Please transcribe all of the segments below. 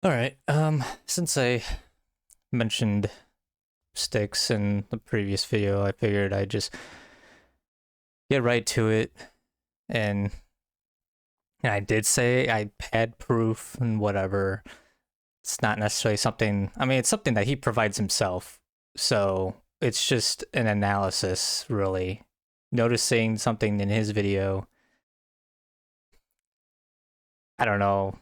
All right. Since I mentioned Stix in the previous video, I figured I'd just get right to it. And I did say I had proof and whatever. It's not necessarily something, I mean, it's something that he provides himself. So it's just an analysis, really. Noticing something in his video. I don't know.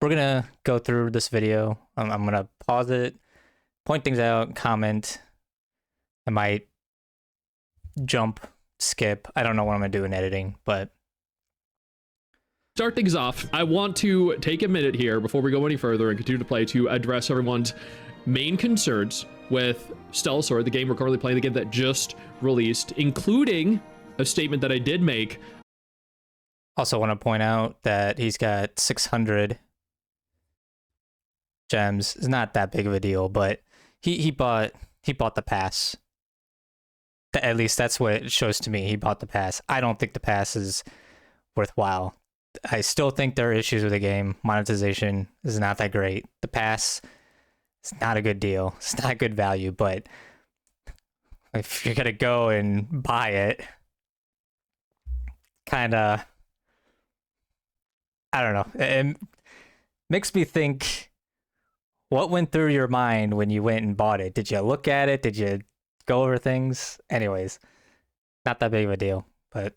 We're gonna go through this video. I'm gonna pause it, point things out, comment. I might jump, skip. I don't know what I'm gonna do in editing, but Start things off, I want to take a minute here before we go any further and continue to play to address everyone's main concerns with Stella Sora, the game we're currently playing, the game that just released, including a statement that I did make. also want to point out that he's got 600 gems. It's not that big of a deal, but he bought the pass. At least that's what it shows to me. He bought the pass. I don't think the pass is worthwhile. I still think there are issues with the game. Monetization is not that great. The pass is not a good deal. It's not good value, but if you're gonna go and buy it, kind of, I don't know. It makes me think, what went through your mind when you went and bought it? Did you look at it? Did you go over things? Anyways, not that big of a deal, but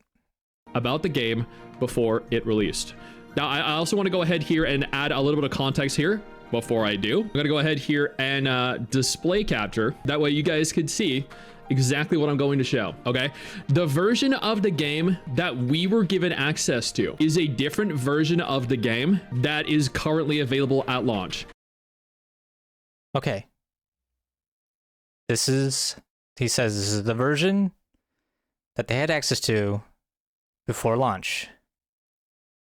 About the game before it released. Now, I also want to go ahead here and add a little bit of context here before I do. I'm going to go ahead here and display capture. That way you guys could see exactly what I'm going to show, okay? The version of the game that we were given access to is a different version of the game that is currently available at launch. okay. He says this is the version that they had access to before launch.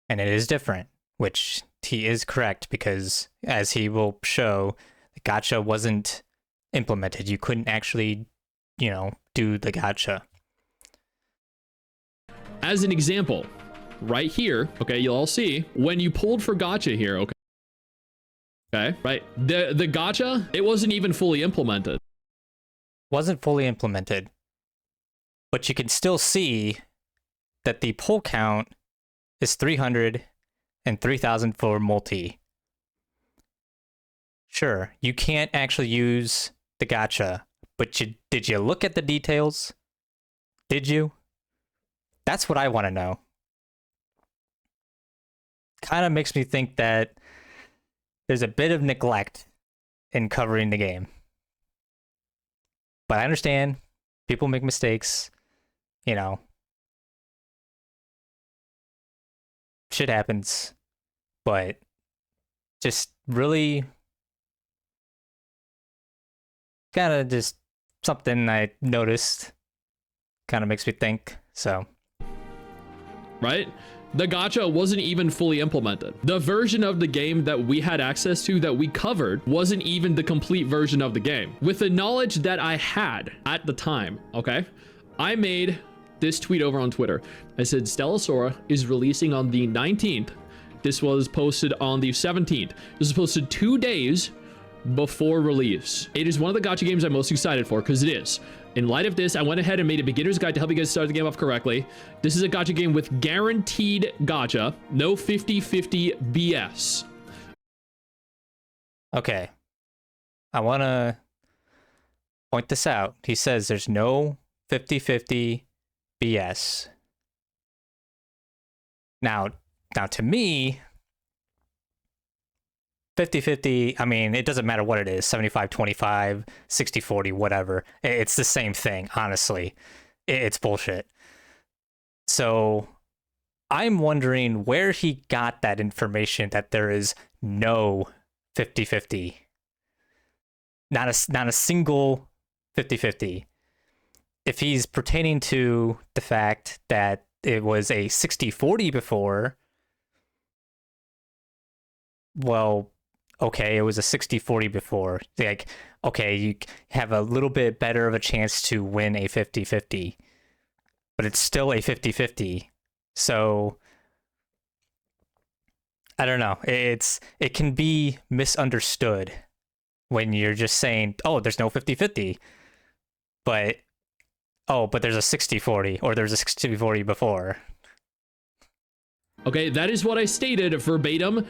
And it is different, which he is correct, because as he will show, the gacha wasn't implemented. You couldn't actually, do the gacha. As an example, right here, okay, you'll all see, when you pulled for gacha here, okay, right, the gacha, it wasn't even fully implemented. Wasn't fully implemented, but you can still see that the pull count is 300 and 3,000 for multi. Sure, you can't actually use the gacha, but did you look at the details? Did you? That's what I want to know. Kind of makes me think that there's a bit of neglect in covering the game. But I understand people make mistakes, shit happens, but just really kind of just something I noticed kind of makes me think, so. Right? The gacha wasn't even fully implemented. The version of the game that we had access to, that we covered, wasn't even the complete version of the game. With the knowledge that I had at the time, okay, I made this tweet over on Twitter. I said, Stella Sora is releasing on the 19th. This was posted on the 17th. This was posted 2 days before release. It is one of the gacha games I'm most excited for, because it is. In light of this, I went ahead and made a beginner's guide to help you guys start the game off correctly. This is a gacha game with guaranteed gacha, no 50-50 BS. Okay. I want to point this out. He says there's no 50-50 BS. Now to me, 50-50, I mean, it doesn't matter what it is, 75-25, 60-40, whatever. It's the same thing, honestly. It's bullshit. So I'm wondering where he got that information that there is no 50-50. Not a single 50-50. If he's pertaining to the fact that it was a 60-40 before, well, okay, it was a 60-40 before. Like, okay, you have a little bit better of a chance to win a 50-50, but it's still a 50-50. So I don't know. It can be misunderstood when you're just saying, "Oh, there's no 50-50," but oh, but there's a 60-40 or there's a 60-40 before. Okay, that is what I stated verbatim.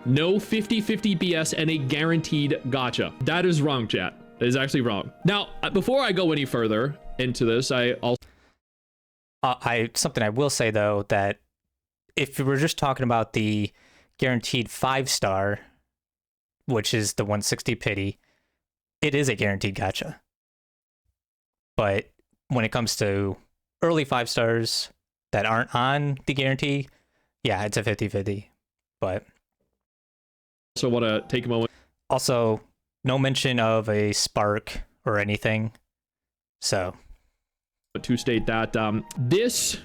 No 50-50 BS and a guaranteed gacha. That is wrong, chat. That is actually wrong. Now, before I go any further into this, I also... Something I will say, though, that if we're just talking about the guaranteed 5-star, which is the 160 pity, it is a guaranteed gacha. But when it comes to early 5-stars that aren't on the guarantee, yeah, it's a 50-50. But also want to take a moment. Also, no mention of a spark or anything. So To state that this,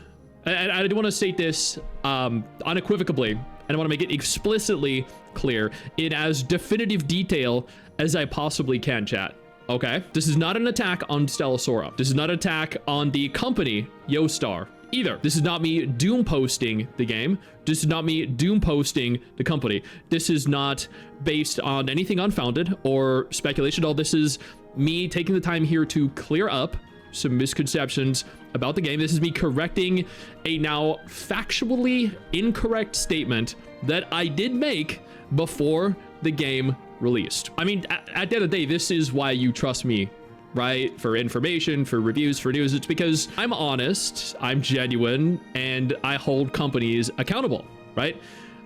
and I do want to state this unequivocally, and I want to make it explicitly clear in as definitive detail as I possibly can, chat. Okay? This is not an attack on Stella Sora. This is not an attack on the company, Yostar, either. This is not me doom posting the game. This is not me doom posting the company. This is not based on anything unfounded or speculation. All this is me taking the time here to clear up some misconceptions about the game. This is me correcting a now factually incorrect statement that I did make before the game released. I mean, at the end of the day, this is why you trust me, right? For information, for reviews, for news. It's because I'm honest, I'm genuine, and I hold companies accountable, right?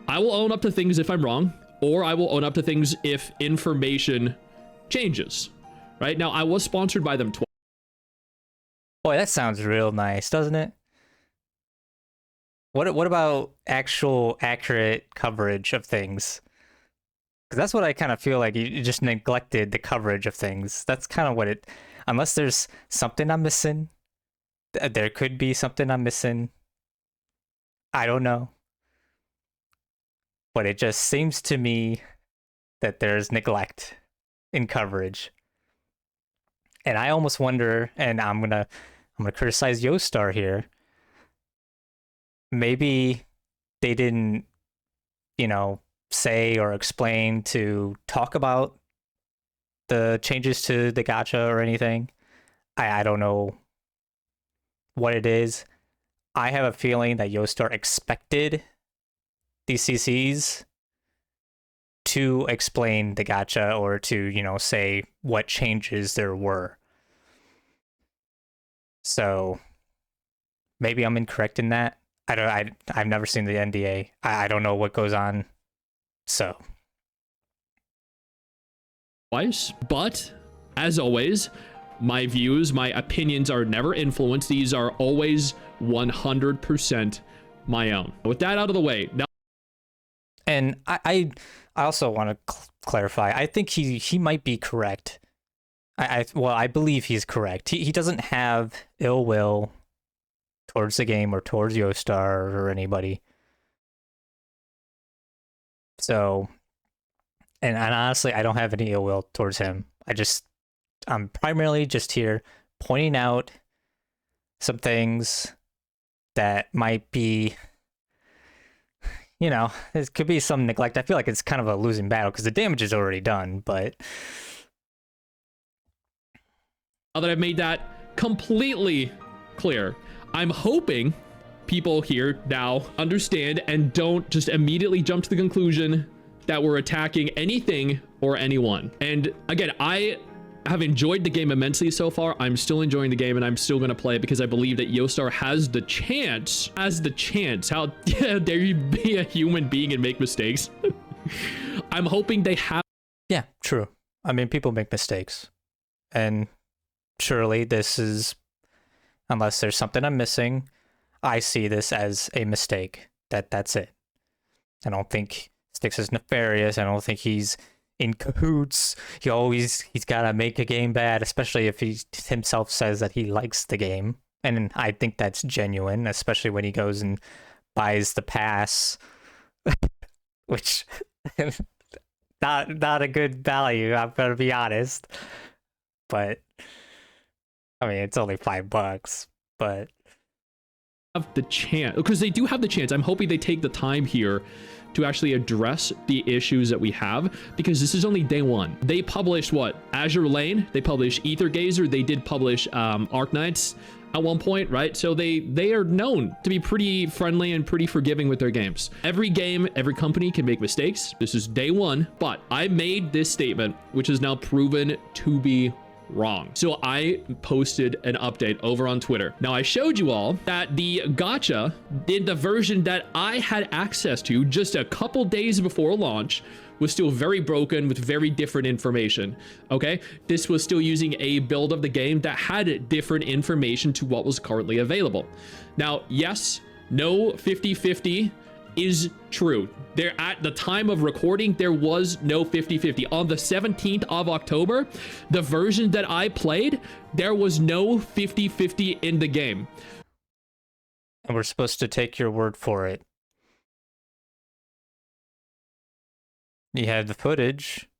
I will own up to things if I'm wrong, or I will own up to things if information changes, right? Now, I was sponsored by them twice. boy, that sounds real nice, doesn't it? What about actual accurate coverage of things? Because that's what I kind of feel like you just neglected the coverage of things. That's kind of what it... Unless there's something I'm missing. There could be something I'm missing. I don't know. But it just seems to me that there's neglect in coverage. And I almost wonder, and I'm gonna criticize Yostar here. Maybe they didn't, say or explain to talk about the changes to the gacha or anything. I don't know what it is. I have a feeling that Yostar expected these CCs to explain the gacha or to, say what changes there were. So maybe I'm incorrect in that. I've never seen the NDA. I don't know what goes on. So Twice, but as always, my views, my opinions are never influenced. These are always 100% my own. With that out of the way, now. And I also want to clarify. I think he might be correct. I believe he's correct. He doesn't have ill will towards the game or towards Yostar or anybody. So, and honestly, I don't have any ill will towards him. I'm primarily just here pointing out some things that might be, there could be some neglect. I feel like it's kind of a losing battle because the damage is already done, but... Now that I've made that completely clear, I'm hoping people here now understand and don't just immediately jump to the conclusion that we're attacking anything or anyone. And again, I have enjoyed the game immensely so far. I'm still enjoying the game and I'm still going to play it because I believe that Yostar has the chance. How dare you be a human being and make mistakes? I'm hoping they have. Yeah, true. I mean, people make mistakes. And surely this is, unless there's something I'm missing, I see this as a mistake. That's it. I don't think Stix is nefarious. I don't think he's in cahoots. He's got to make a game bad, especially if he himself says that he likes the game. And I think that's genuine, especially when he goes and buys the pass, which not a good value, I'm gonna be honest. But I mean, it's only $5, but have the chance, because they do have the chance. I'm hoping they take the time here to actually address the issues that we have, because this is only day one. They published what? Azure Lane, they published Ether Gazer, they did publish Arknights at one point, right? So they are known to be pretty friendly and pretty forgiving with their games. Every game, every company can make mistakes. This is day one, but I made this statement, which is now proven to be wrong. So I posted an update over on Twitter. Now I showed you all that the gacha in the version that I had access to just a couple days before launch was still very broken with very different information. Okay, this was still using a build of the game that had different information to what was currently available. Now, yes, no 50-50 is true. There, at the time of recording, there was no 50-50. On the 17th of October, the version that I played, there was no 50-50 in the game. And we're supposed to take your word for it. You have the footage.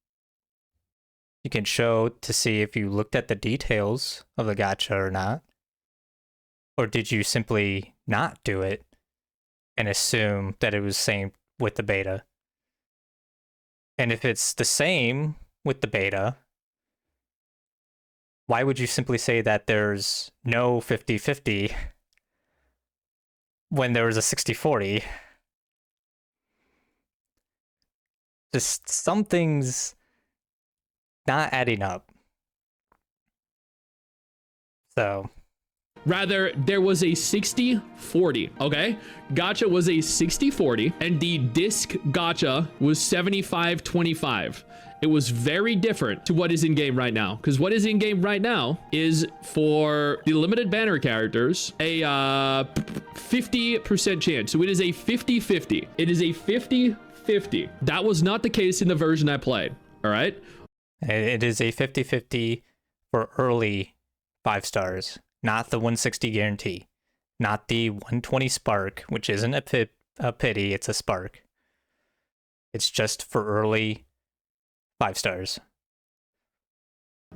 You can show to see if you looked at the details of the gacha or not. Or did you simply not do it and assume that it was the same with the beta? And if it's the same with the beta, why would you simply say that there's no 50-50 when there was a 60-40? Just something's not adding up. So rather, there was a 60-40, okay? Gacha was a 60-40, and the disc gacha was 75-25. It was very different to what is in game right now, because what is in game right now is for the limited banner characters a 50% chance. So it is a 50-50. It is a 50-50. That was not the case in the version I played. All right. It is a 50-50 for early 5 stars, not the 160 guarantee, not the 120 spark, which isn't a pity, it's a spark. It's just for early 5 stars.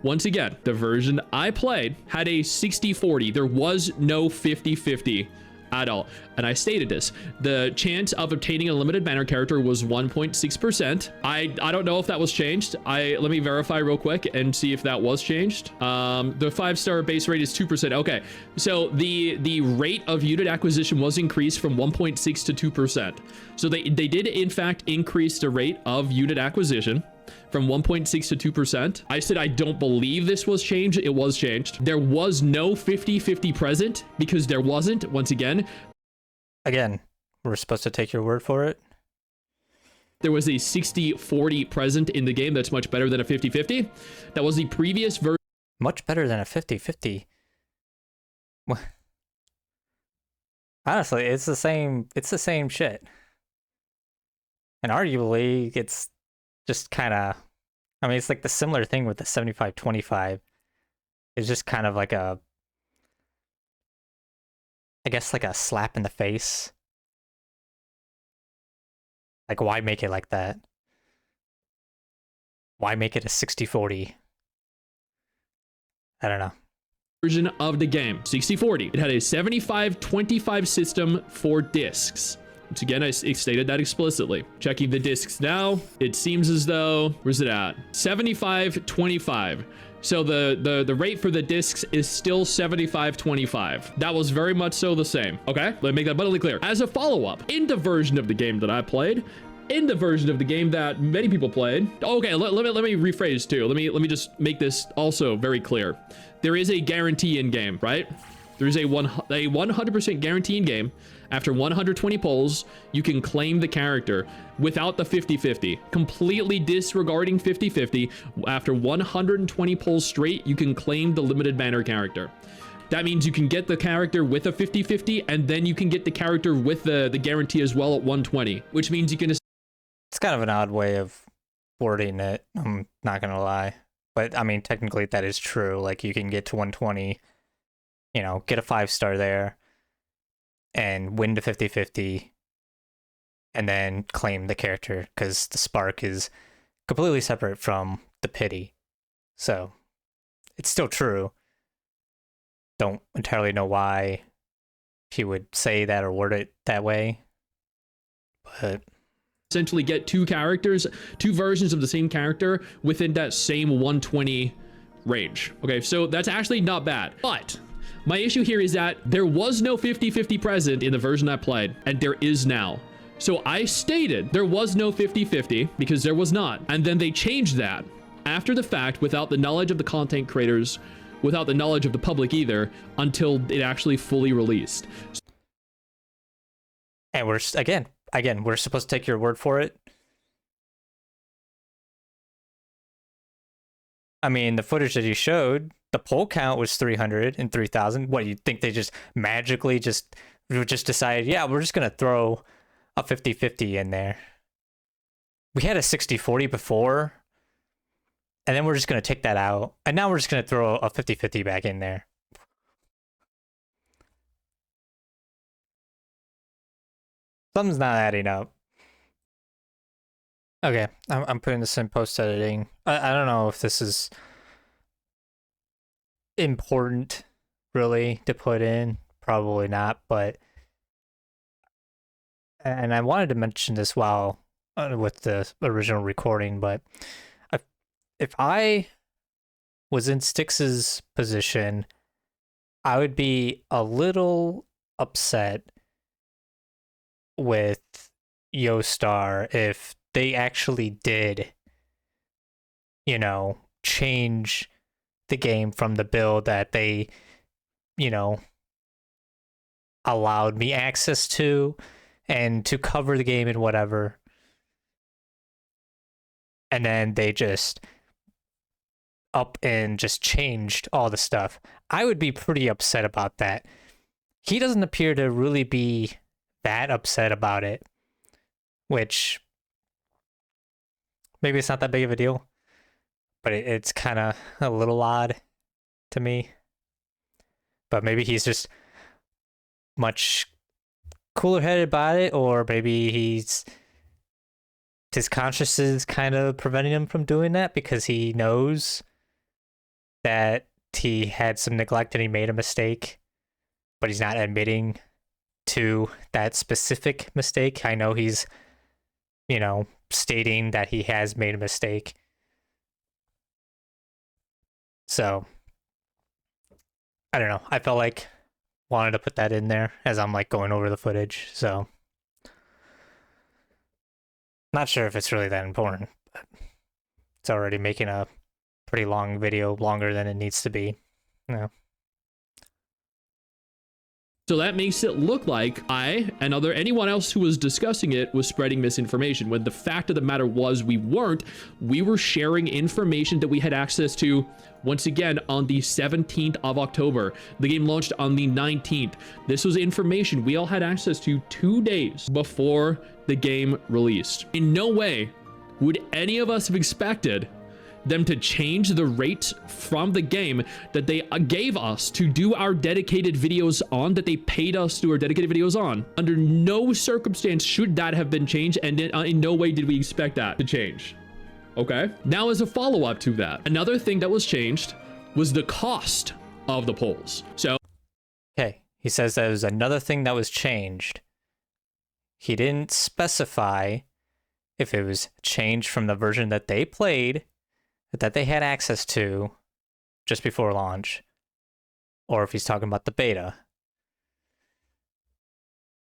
Once again, the version I played had a 60-40. There was no 50-50 at all. And I stated this. The chance of obtaining a limited banner character was 1.6%. I don't know if that was changed. Let me verify real quick and see if that was changed. The 5-star base rate is 2%. Okay. So the rate of unit acquisition was increased from 1.6 to 2%. So they did in fact increase the rate of unit acquisition from 1.6 to 2%. I said I don't believe this was changed. It was changed. There was no 50-50 present because there wasn't. Once again, we're supposed to take your word for it. There was a 60-40 present in the game. That's much better than a 50-50. That was the previous version. Much better than a 50-50. Honestly, it's the same shit. And arguably, it's just kind of, I mean, it's like the similar thing with the 75-25. It's just kind of like I guess like a slap in the face. Like, why make it like that? Why make it a 60-40? I don't know. Version of the game, 60-40. It had a 75-25 system for discs. Once again, I stated that explicitly. Checking the discs now, it seems as though, where's it at? 75-25. So the rate for the discs is still 75-25. That was very much so the same. Okay, let me make that abundantly clear. As a follow-up, in the version of the game that I played, in the version of the game that many people played, okay, let me rephrase too. Let me just make this also very clear. There is a guarantee in game, right? There is a 100% guarantee in game. After 120 polls, you can claim the character without the 50-50. Completely disregarding 50-50, after 120 polls straight, you can claim the limited banner character. That means you can get the character with a 50-50, and then you can get the character with the guarantee as well at 120, which means you can... It's kind of an odd way of wording it, I'm not gonna lie. But, I mean, technically that is true. Like, you can get to 120, you know, get a 5-star there, and win the 50-50, and then claim the character, because the spark is completely separate from the pity. So, it's still true. Don't entirely know why he would say that or word it that way, but essentially get two versions of the same character within that same 120 range. Okay, so that's actually not bad. But my issue here is that there was no 50-50 present in the version I played, and there is now. So I stated there was no 50-50 because there was not. And then they changed that after the fact without the knowledge of the content creators, without the knowledge of the public either, until it actually fully released. And we're, again, we're supposed to take your word for it. I mean, the footage that you showed, the poll count was 300 and 3,000. What, you think they just magically just decided, yeah, we're just going to throw a 50-50 in there? We had a 60-40 before, and then we're just going to take that out. And now we're just going to throw a 50-50 back in there. Something's not adding up. Okay, I'm putting this in post editing. I don't know if this is important really to put in. Probably not, but and I wanted to mention this while with the original recording, but if I was in Stix's position, I would be a little upset with YoStar if they actually did, you know, change the game from the build that they, you know, allowed me access to and to cover the game and whatever. And then they just up and just changed all the stuff. I would be pretty upset about that. He doesn't appear to really be that upset about it, which maybe it's not that big of a deal, but it's kind of a little odd to me. But maybe he's just much cooler headed about it, or maybe his conscience is kind of preventing him from doing that because he knows that he had some neglect and he made a mistake, but he's not admitting to that specific mistake. I know he's, you know, stating that he has made a mistake. So, I don't know. I felt like wanted to put that in there as I'm like going over the footage. So, not sure if it's really that important, but it's already making a pretty long video, longer than it needs to be. Yeah. So that makes it look like I and anyone else who was discussing it was spreading misinformation, when the fact of the matter was we weren't. We were sharing information that we had access to, once again, on the 17th of October. The game launched on the 19th. This was information we all had access to 2 days before the game released. In no way would any of us have expected them to change the rate from the game that they gave us to do our dedicated videos on, that they paid us to do our dedicated videos on. Under no circumstance should that have been changed, and in no way did we expect that to change. Okay? Now, as a follow-up to that, another thing that was changed was the cost of the polls. So, okay, he says that was another thing that was changed. He didn't specify if it was changed from the version that they played, that they had access to just before launch, or if he's talking about the beta.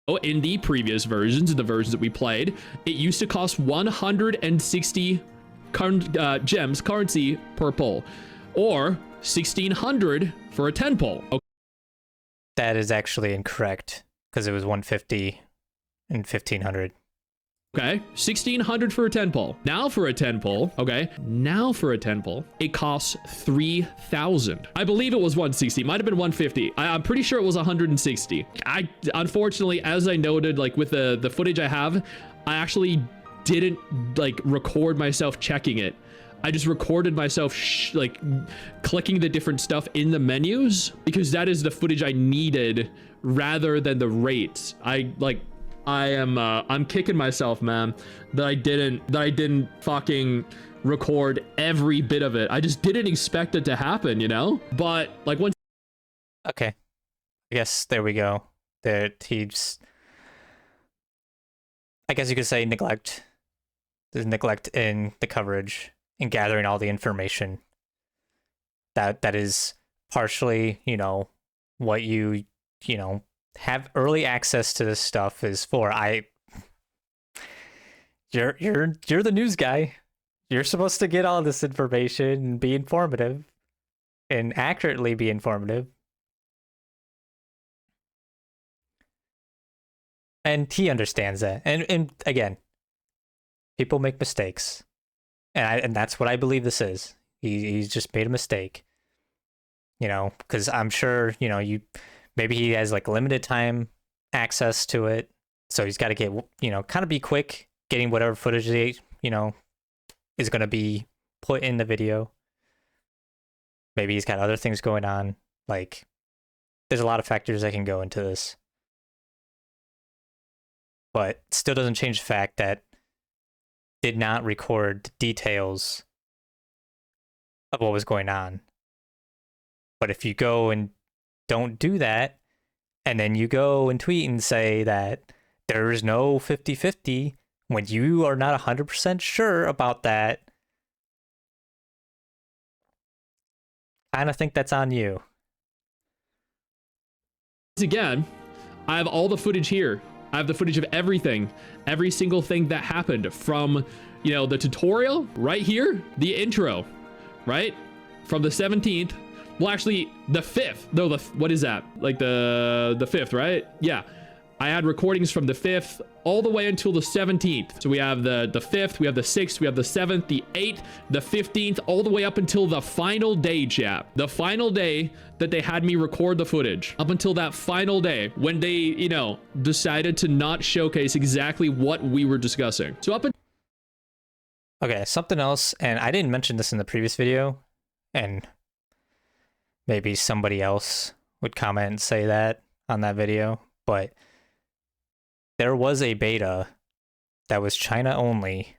Oh, in the previous versions, the versions that we played, it used to cost 160 gems, currency per poll, or 1,600 for a 10 poll. Okay. That is actually incorrect, because it was 150 and 1,500. Okay, 1,600 for a 10 poll. Now for a 10 poll, okay, it costs 3,000. I believe it was 160, might have been 150. I'm pretty sure it was 160. Unfortunately, as I noted, like with the footage I have, I actually didn't like record myself checking it. I just recorded myself like clicking the different stuff in the menus, because that is the footage I needed rather than the rates. I'm kicking myself, man, that I didn't fucking record every bit of it. I just didn't expect it to happen, you know? But like once. Okay, I guess there we go. There, he's, I guess you could say, neglect There's neglect in the coverage and gathering all the information. That is partially, what you have early access to this stuff is for. You're the news guy. You're supposed to get all this information and be informative and accurately be informative. And he understands that. And again, people make mistakes. And that's what I believe this is. He's just made a mistake. Because I'm sure, maybe he has like limited time access to it. So he's got to get, kind of be quick getting whatever footage they, is going to be put in the video. Maybe he's got other things going on. Like, there's a lot of factors that can go into this. But still doesn't change the fact that did not record details of what was going on. But if you go and don't do that, and then you go and tweet and say that there is no 50-50 when you are not 100% sure about that, I kind of think that's on you. Again, I have all the footage here. I have the footage of everything, every single thing that happened from, the tutorial right here, the intro, right? From the 17th. Well, actually, the 5th. No, what is that? Like the 5th, right? Yeah. I had recordings from the 5th all the way until the 17th. So we have the 5th, we have the 6th, we have the 7th, the 8th, the 15th, all the way up until the final day, chat. The final day that they had me record the footage. Up until that final day when they, decided to not showcase exactly what we were discussing. So Okay, something else, and I didn't mention this in the previous video, and maybe somebody else would comment and say that on that video, but there was a beta that was China only.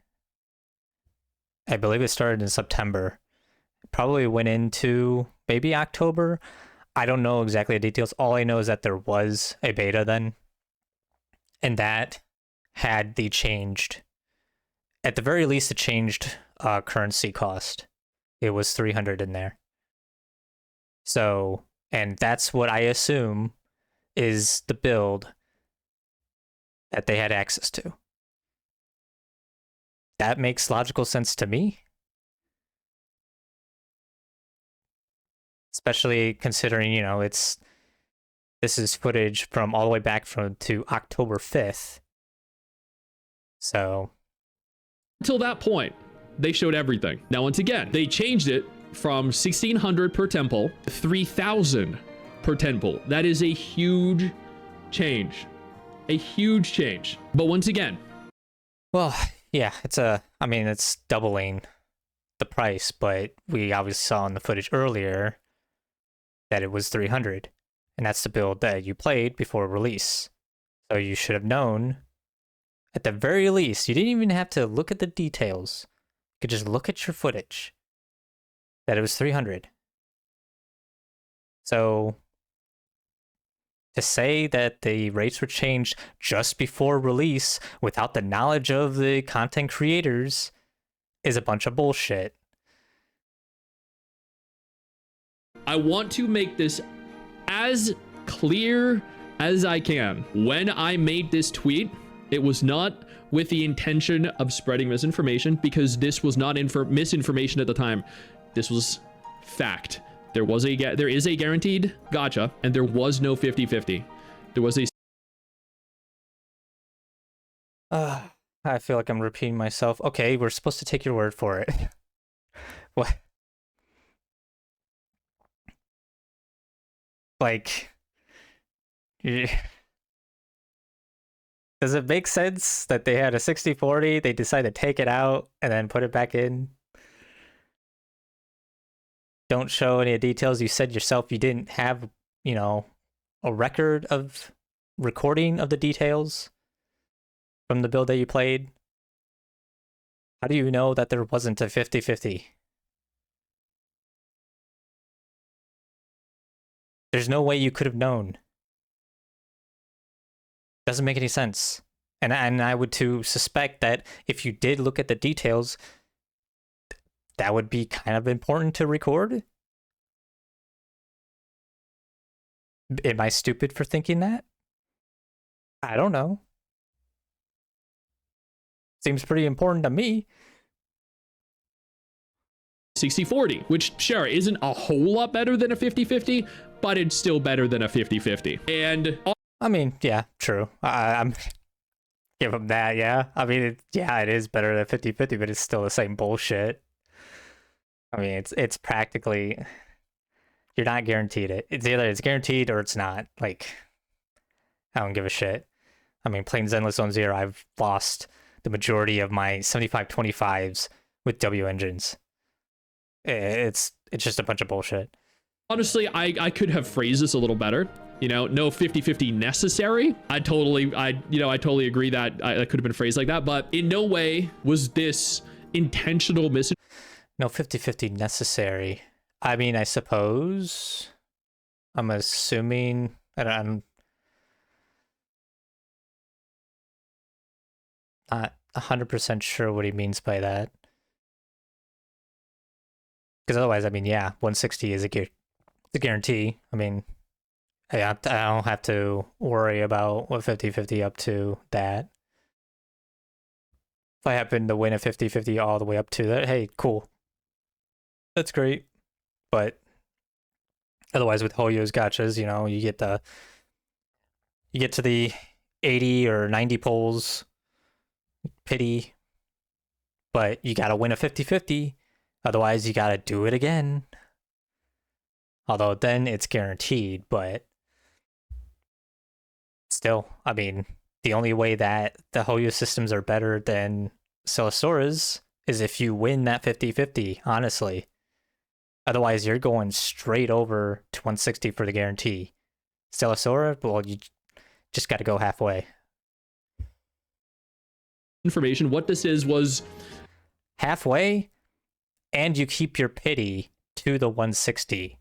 I believe it started in September. It probably went into maybe October. I don't know exactly the details. All I know is that there was a beta then, and that had the changed, at the very least, it changed currency cost. It was 300 in there. So, and that's what I assume is the build that they had access to. That makes logical sense to me. Especially considering, this is footage from all the way back to October 5th. So until that point, they showed everything. Now, once again, they changed it from 1,600 per temple to 3,000 per temple. That is a huge change. A huge change. But once again, well, yeah, it's doubling the price, but we obviously saw in the footage earlier that it was 300, and that's the build that you played before release. So you should have known, at the very least, you didn't even have to look at the details. You could just look at your footage, that it was 300. So to say that the rates were changed just before release without the knowledge of the content creators is a bunch of bullshit. I want to make this as clear as I can. When I made this tweet, it was not with the intention of spreading misinformation, because this was not misinformation at the time. This was fact. There is a guaranteed gacha, and there was no 50-50. There was a... I feel like I'm repeating myself. Okay, we're supposed to take your word for it. What? Like, does it make sense that they had a 60-40, they decided to take it out and then put it back in? Don't show any details. You said yourself you didn't have, a record of recording of the details from the build that you played. How do you know that there wasn't a 50-50? There's no way you could have known. Doesn't make any sense. And I would to suspect that if you did look at the details, that would be kind of important to record. Am I stupid for thinking that? I don't know. Seems pretty important to me. 60-40, which sure isn't a whole lot better than a 50-50, but it's still better than a 50-50. And I mean, yeah, true. I'm give them that, yeah. I mean, it is better than 50-50, but it's still the same bullshit. I mean, it's practically, you're not guaranteed it. It's either it's guaranteed or it's not. Like, I don't give a shit. I mean, playing Zenless Zone Zero, I've lost the majority of my 75-25s with W engines. It's just a bunch of bullshit. honestly, I could have phrased this a little better. You know, no 50-50 necessary. I totally agree that I could have been phrased like that, but in no way was this intentional misinformation. No 50-50 necessary. I mean, I suppose. I'm assuming. I'm not 100% sure what he means by that. Because otherwise, I mean, yeah, 160 is a guarantee. I mean, I don't have to worry about what 50-50 up to that. If I happen to win a 50-50 all the way up to that, hey, cool. That's great. But otherwise, with Hoyo's gachas, you know, you get to the 80 or 90 pulls, pity, but you gotta win a 50-50. Otherwise, you gotta do it again. Although then it's guaranteed, but still, I mean, the only way that the Hoyo systems are better than Stella Sora's is if you win that 50-50, honestly. Otherwise, you're going straight over to 160 for the guarantee. Stella Sora, well, you just got to go halfway. Information. What this is was halfway, and you keep your pity to the 160.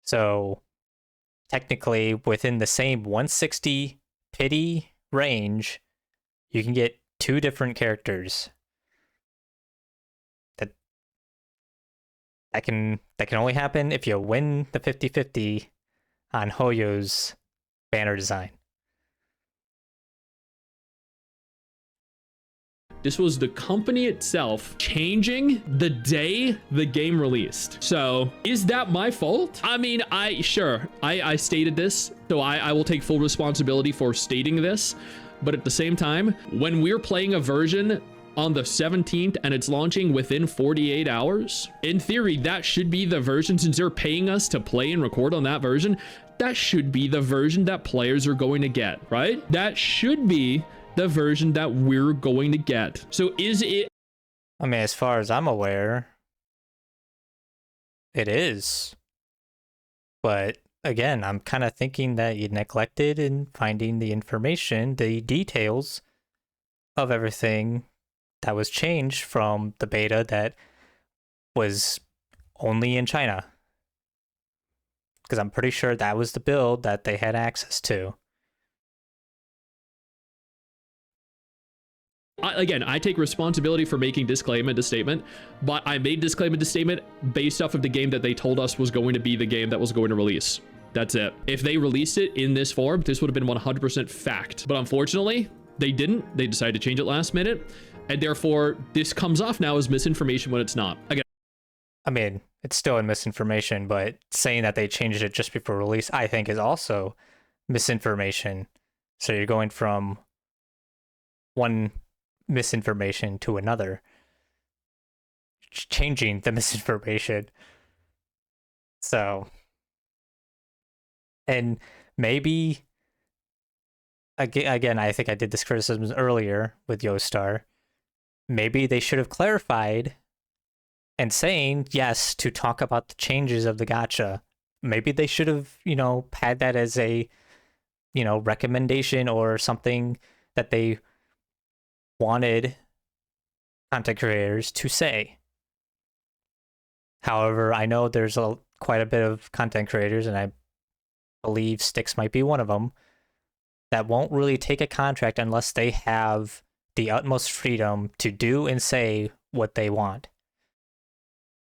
So technically, within the same 160 pity range, you can get two different characters. That can only happen if you win the 50-50 on Hoyo's banner design. this was the company itself changing the day the game released. So is that my fault? I mean, I stated this, so I will take full responsibility for stating this. But at the same time, when we're playing a version on the 17th and it's launching within 48 hours, in theory, that should be the version, since they're paying us to play and record on that version, that should be the version that players are going to get, right? That should be the version that we're going to get. So is it? I mean, as far as I'm aware, it is. But again, I'm kind of thinking that you neglected in finding the information, the details of everything that was changed from the beta that was only in China. Because I'm pretty sure that was the build that they had access to. Again, I take responsibility for making disclaimer to statement, but I made disclaimer to statement based off of the game that they told us was going to be the game that was going to release. That's it. If they released it in this form, this would have been 100% fact. But unfortunately, they didn't. They decided to change it last minute. And therefore, this comes off now as misinformation when it's not. Again, I mean, it's still in misinformation, but saying that they changed it just before release, I think, is also misinformation. So you're going from one misinformation to another, changing the misinformation. So, and maybe, again, I think I did this criticism earlier with Yostar. Maybe they should have clarified and saying, yes, to talk about the changes of the gacha. Maybe they should have, had that as a, recommendation or something that they wanted content creators to say. However, I know there's quite a bit of content creators, and I believe Stix might be one of them, that won't really take a contract unless they have the utmost freedom to do and say what they want.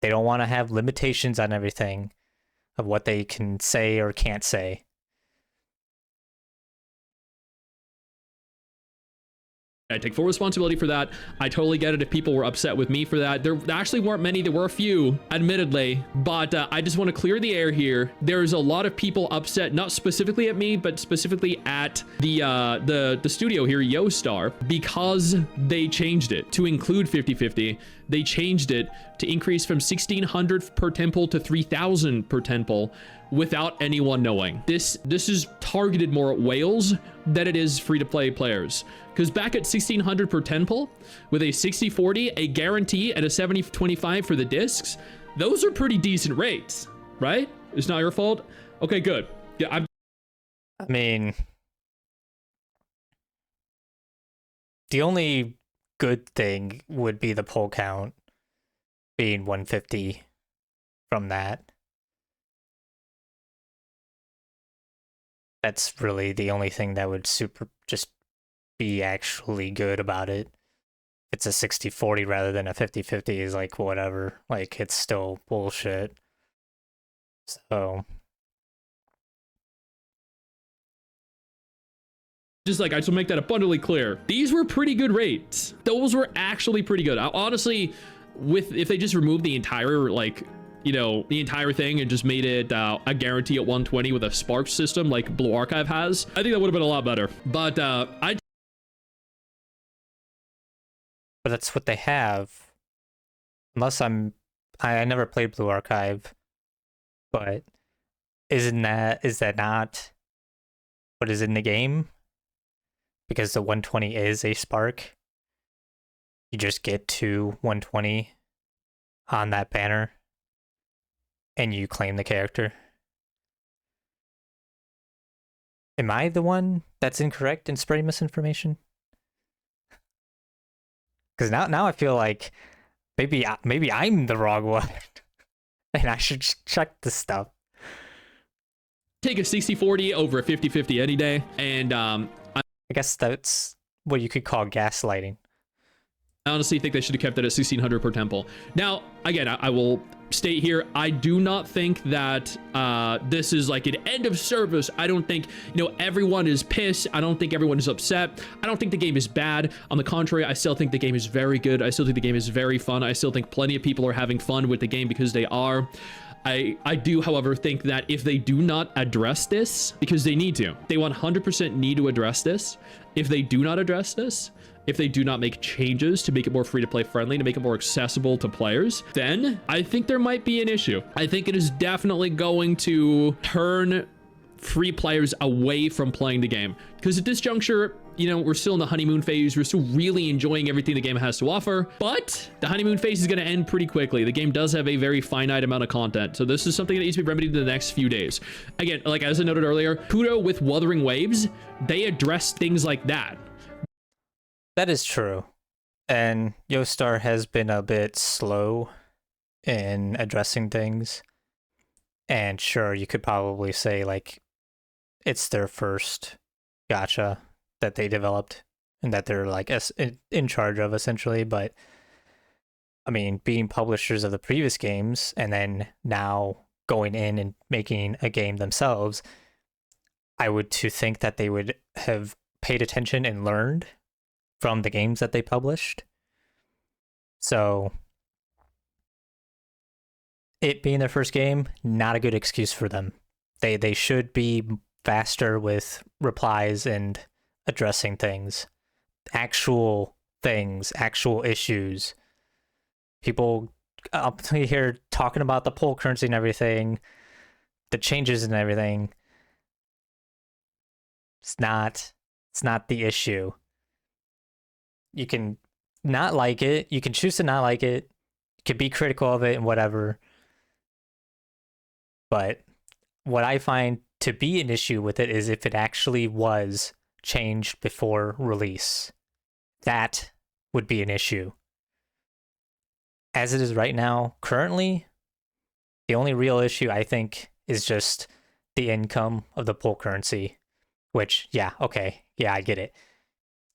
They don't want to have limitations on everything of what they can say or can't say. I take full responsibility for that. I totally get it if people were upset with me for that. There actually weren't many. There were a few, admittedly, but I just want to clear the air here. There's a lot of people upset, not specifically at me, but specifically at the studio here, YoStar, because they changed it to include 50/50. They changed it to increase from 1,600 per temple to 3,000 per temple without anyone knowing. This is targeted more at whales than it is free-to-play players. Because back at 1,600 per temple, with a 60/40, a guarantee, and a 70/25 for the discs, those are pretty decent rates, right? It's not your fault? Okay, good. Yeah, I mean, the only good thing would be the poll count being 150 from that. That's really the only thing that would just be actually good about it. It's a 60/40 rather than a 50/50 is like whatever. Like, it's still bullshit. So just like, I just want to make that abundantly clear. These were pretty good rates. Those were actually pretty good. Honestly, if they just removed the entire, like, you know, the entire thing and just made it a guarantee at 120 with a Spark system like Blue Archive has, I think that would have been a lot better. But but that's what they have. Unless I never played Blue Archive, but is that not what is in the game? Because the 120 is a Spark. You just get to 120 on that banner and you claim the character. Am I the one that's incorrect and spreading misinformation? Because now I feel like maybe I'm the wrong one, and I should check this stuff. take a 60/40 over a 50/50 any day, and I guess that's what you could call gaslighting. I honestly think they should have kept it at 1,600 per temple. Now, again, I will state here, I do not think that this is like an end of service. I don't think, you know, everyone is pissed. I don't think everyone is upset. I don't think the game is bad. On the contrary, I still think the game is very good. I still think the game is very fun. I still think plenty of people are having fun with the game because they are. I do, however, think that if they do not address this, because they need to, they 100% need to address this. If they do not address this, if they do not make changes to make it more free-to-play friendly, to make it more accessible to players, then I think there might be an issue. I think it is definitely going to turn free players away from playing the game. Because at this juncture, you know, we're still in the honeymoon phase. We're still really enjoying everything the game has to offer. But the honeymoon phase is going to end pretty quickly. The game does have a very finite amount of content. So this is something that needs to be remedied in the next few days. Again, like as I noted earlier, Kudo with Wuthering Waves, they address things like that. That is true. And YoStar has been a bit slow in addressing things. And sure, you could probably say, like, it's their first gacha that they developed and that they're, like, in charge of, essentially. But, I mean, being publishers of the previous games and then now going in and making a game themselves, I would to think that they would have paid attention and learned from the games that they published. So it being their first game, not a good excuse for them. They should be faster with replies and addressing things. Actual things, actual issues. People up here talking about the poll currency and everything, the changes and everything. It's not the issue. You can not like it. You can choose to not like it. You can be critical of it and whatever. But what I find to be an issue with it is if it actually was changed before release. That would be an issue. As it is right now, currently, the only real issue I think is just the income of the pool currency, which, yeah, okay, yeah, I get it.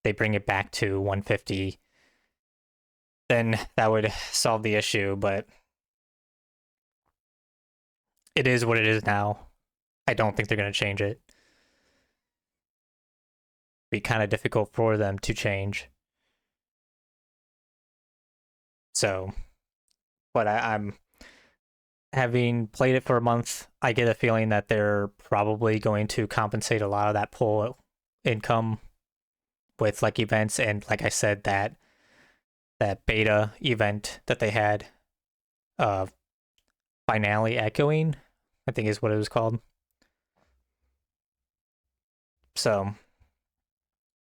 They bring it back to 150, then that would solve the issue, but it is what it is now. I don't think they're going to change it. Be kind of difficult for them to change. So, but I'm having played it for a month, I get a feeling that they're probably going to compensate a lot of that pull income with like events, and like I said, that beta event that they had, uh finale echoing, I think is what it was called. So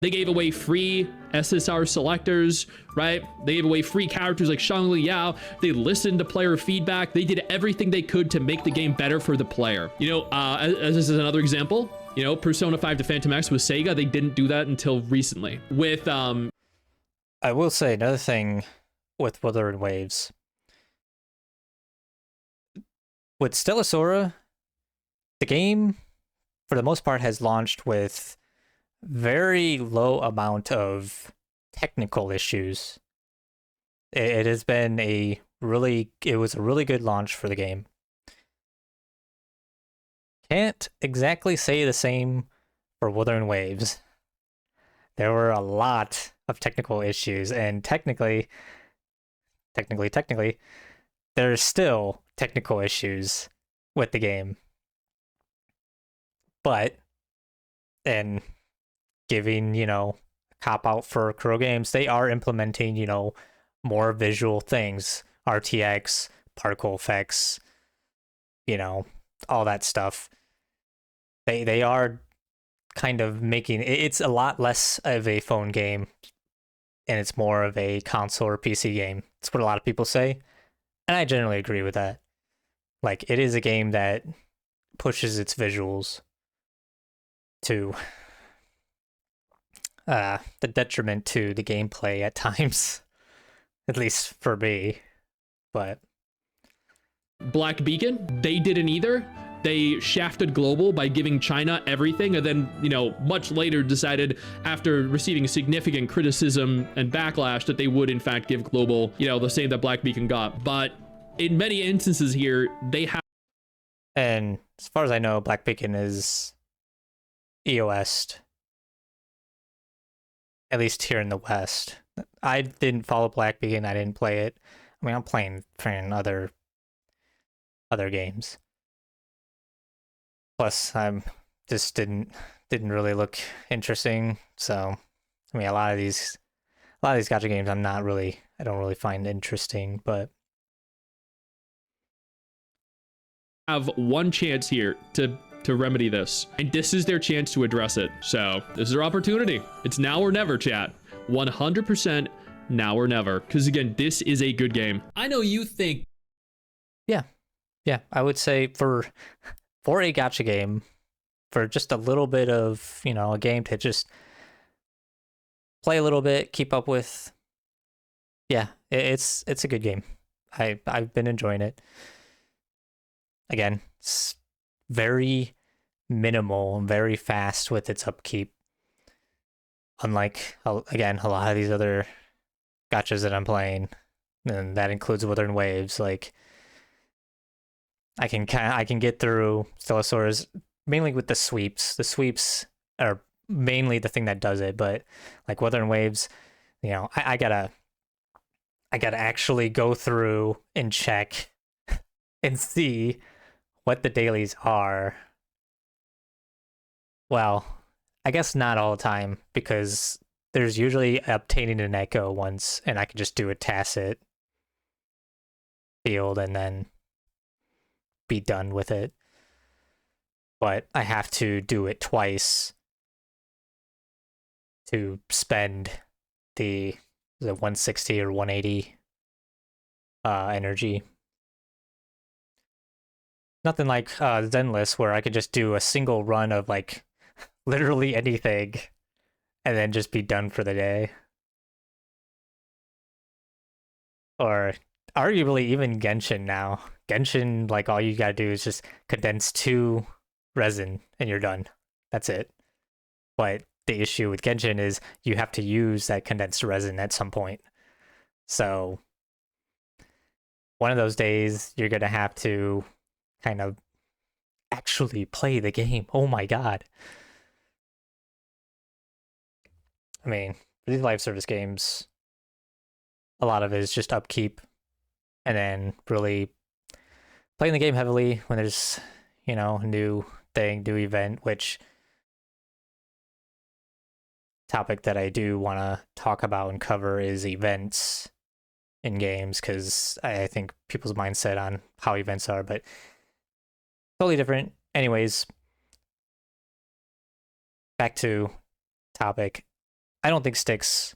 They gave away free SSR selectors, right? They gave away free characters like Shangli Yao. They listened to player feedback. They did everything they could to make the game better for the player. You know, as this is another example, you know, Persona 5 to Phantom X with Sega, they didn't do that until recently. With I will say another thing with Wuthering Waves. With Stella Sora, the game, for the most part, has launched with very low amount of technical issues. It has been it was a really good launch for the game. Can't exactly say the same for Wuthering Waves. There were a lot of technical issues, and technically, there's still technical issues with the game. But, and giving, cop out for Kuro Games, they are implementing, more visual things, RTX, particle effects, all that stuff. They are kind of making it's a lot less of a phone game, and it's more of a console or PC game. That's what a lot of people say, and I generally agree with that. Like, it is a game that pushes its visuals to the detriment to the gameplay at times, at least for me. But Black Beacon, they didn't either. They shafted Global by giving China everything, and then, much later decided, after receiving significant criticism and backlash, that they would in fact give Global, the same that Black Beacon got. But in many instances here, they have. And as far as I know, Black Beacon is EOS, at least here in the West. I didn't follow Black Beacon. I didn't play it. I mean, I'm playing other games. Plus, I'm just didn't really look interesting. So, I mean, a lot of these gacha games, I don't really find interesting. But have one chance here to remedy this, and this is their chance to address it. So this is their opportunity. It's now or never, chat. 100% now or never, because again, this is a good game. I know you think. Yeah, I would say for a gacha game, for just a little bit of, a game to just play a little bit, keep up with. Yeah, it's a good game. I've been enjoying it. Again, it's very minimal and very fast with its upkeep. Unlike, again, a lot of these other gachas that I'm playing, and that includes Wuthering Waves. Like, I can get through Stella Sora's mainly with the sweeps. The sweeps are mainly the thing that does it, but like Wuthering Waves, I gotta actually go through and check and see what the dailies are. Well, I guess not all the time, because there's usually obtaining an echo once, and I can just do a tacit field and then be done with it. But I have to do it twice to spend the 160 or 180 energy. Nothing like Zenless, where I could just do a single run of like literally anything and then just be done for the day. Or arguably even Genshin now. Genshin, like, all you gotta do is just condense 2 resin and you're done. That's it. But the issue with Genshin is you have to use that condensed resin at some point. So one of those days you're gonna have to kind of actually play the game. Oh my god. I mean, for these live service games, a lot of it is just upkeep and then really playing the game heavily when there's, new thing, new event, which topic that I do want to talk about and cover is events in games, because I think people's mindset on how events are, but totally different. Anyways, back to topic. I don't think Stix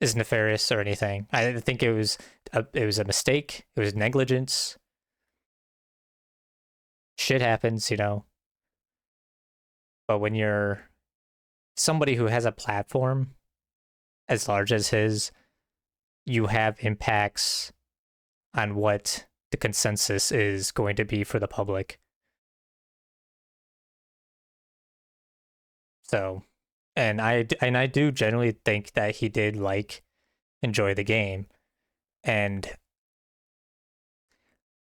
is nefarious or anything. I think it was a mistake. It was negligence. Shit happens, But when you're somebody who has a platform as large as his, you have impacts on what the consensus is going to be for the public. So, and I do generally think that he did enjoy the game, and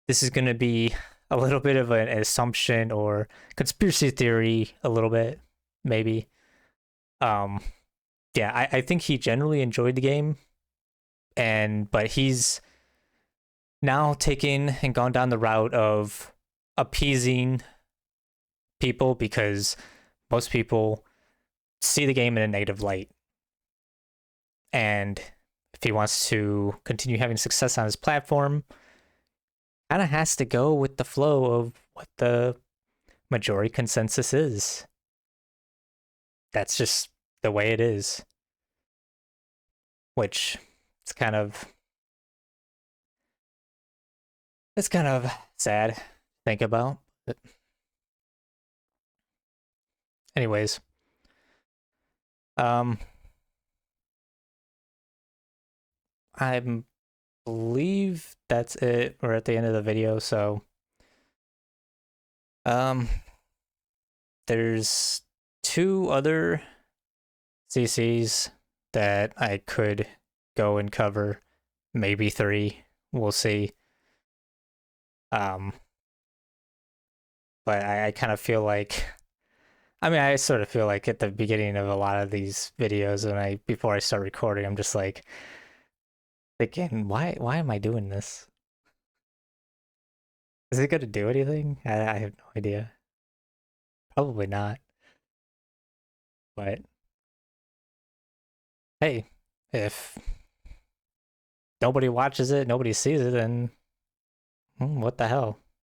this is going to be a little bit of an assumption or conspiracy theory, a little bit maybe. Yeah, I think he generally enjoyed the game, but he's now taken and gone down the route of appeasing people, because most people see the game in a negative light. And if he wants to continue having success on his platform, kind of has to go with the flow of what the majority consensus is. That's just the way it is. Which it's kind of sad to think about. But anyways, I believe that's it. We're at the end of the video, so there's 2 other CCs that I could go and cover, maybe 3. We'll see. But I kind of feel like, I sort of feel like at the beginning of a lot of these videos, before I start recording, I'm just like thinking, why am I doing this? Is it going to do anything? I have no idea. Probably not. But hey, if nobody watches it, nobody sees it, then what the hell?